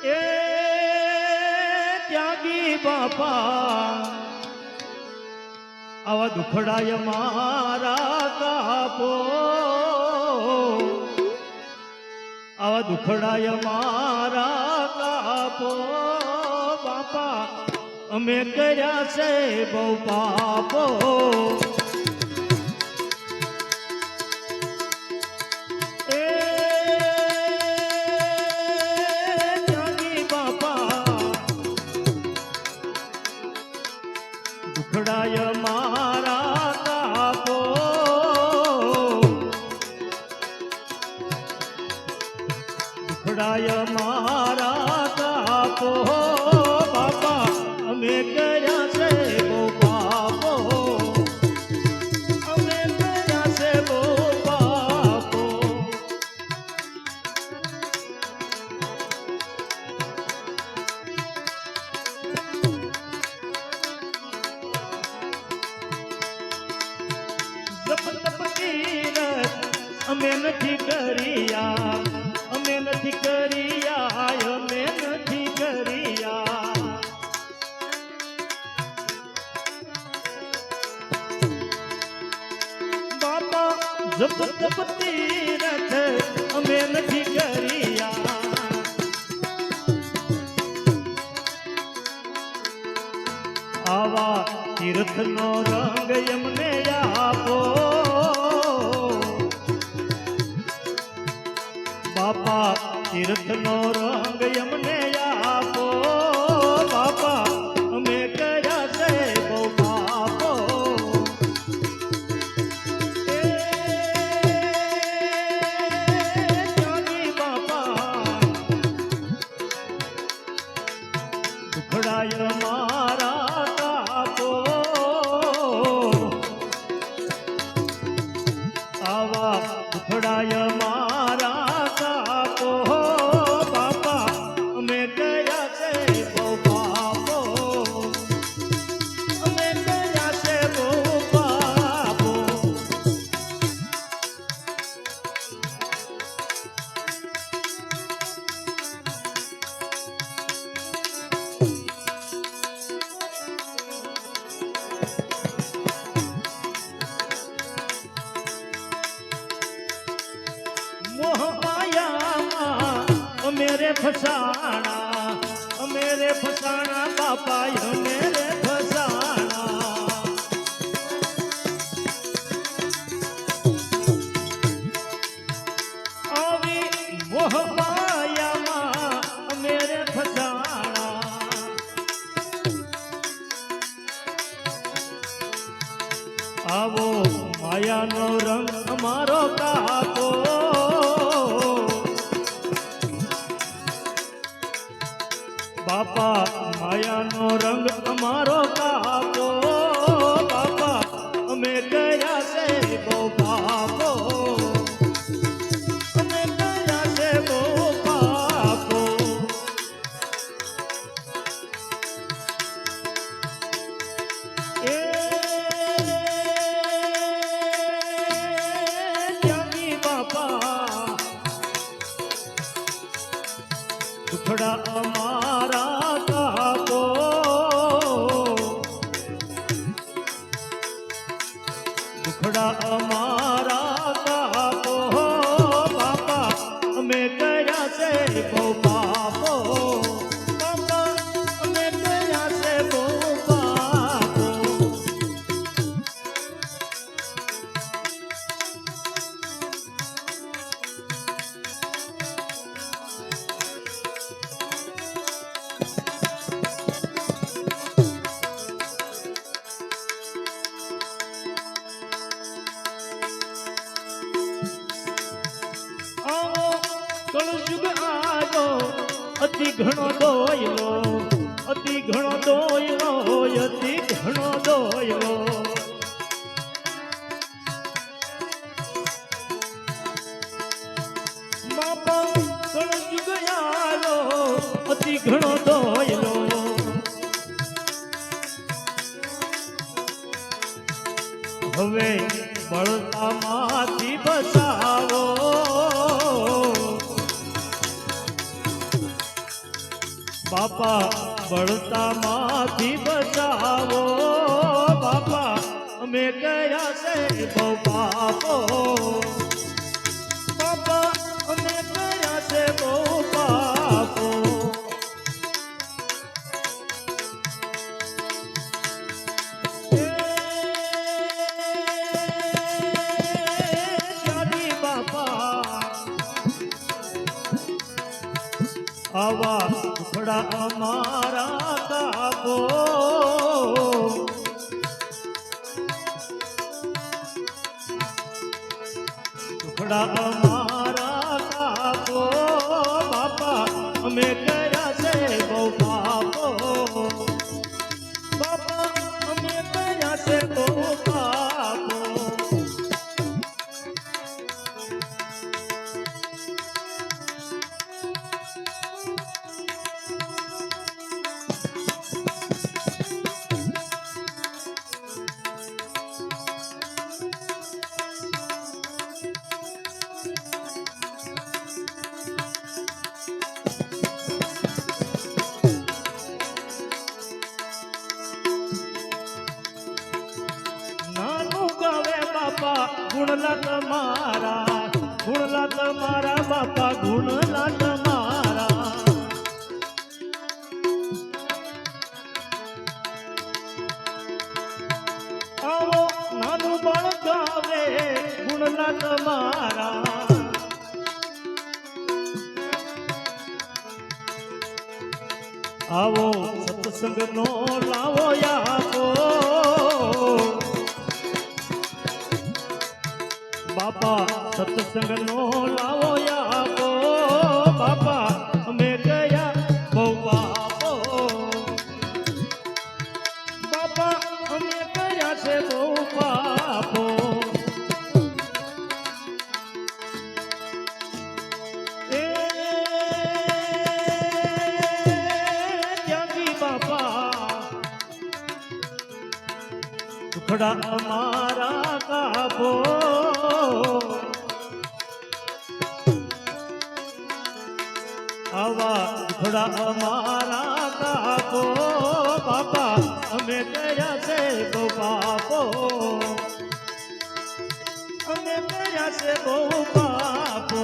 એ ત્યાગી બાપા આવા દુખડાય મારા કાપો, આવા દુખડાય મારા કાપો બાપા, અમે કર્યા છે બહુ પાપો. દુખડાય મારા કાપો, દુખડાય મારા કાપો બાપા, અમે કર્યા છે બહુ પાપો, અમે કર્યા છે બહુ પાપો. અમે નથી કર્યા, અમે નથી કર્યા, અમે નથી કર્યા. બાપા જપ તપ તીરથ અમે નથી કર્યા. આવા તીર્થનો રંગ એમને આપો બાપા, તીર્થનો રંગ એમને આપો બાપા, અમે કર્યા છે બહુ પાપો. બાપા દુખડાય મારા કાપો, આવા દુખડાય મારા કાપો બાપા, અમે કર્યા છે બહુ પાપો, અમે કર્યા છે બહુ પાપો. मेरे फसाना, मेरे फसाना बापा, मेरे फसाना. આવી મોહ માયામાં મેરે ફસાણા. આવો માયાનો રંગ અમારો કાપો બાપા, માયાનો રંગ અમારો કાપો બાપા, અમે કર્યા છે બહુ પાપો, અમે કર્યા છે બહુ પાપો. એ ત્યાગી બાપા દુખડા અમારા કાપો, દુખડા અમારા કાપો બાપા, અમે કર્યા છે બહુ પાપો બાપા, અમે કર્યા છે બહુ પાપો. કળયુગ આવ્યો અતિ ઘણો દોયલો, અતિ ઘણો દોયલો, અતિ ઘણો દોયલો. બાપા કળયુગ આવ્યો અતિ ઘણો દોયલો. હવે બળતામાંથી બચાવો બાપા બળતા માંથી બચાવો બાપા અમે ગયા છે બહુ પાપો બાપા અમે ગયા છે બહુ પાપો આવા દુખડા અમારા કાપો દુખડા અમારા કાપો બાપા અમે ગયા છે બહુ પાપો બાપા અમે ગયા છે બહુ પાપો ગુણલા તમારા બાપા ગુણલા તમારા આવો નાનું બાળક આવે ગુણલા તમારા આવો સત્સંગ નો લાવો આપો બાપા સત્સંગ નો લાવો આપો બાપા અમે ગયા બહુ પાપો બાપા અમે ગયા છે બહુ પાપો એ ત્યાંથી બાપા દુખડા અમારા કાપો આવા દુખડા અમારા કાપો બાપા અમે ગયા છે બહુ પાપો અમે ગયા છે બહુ પાપો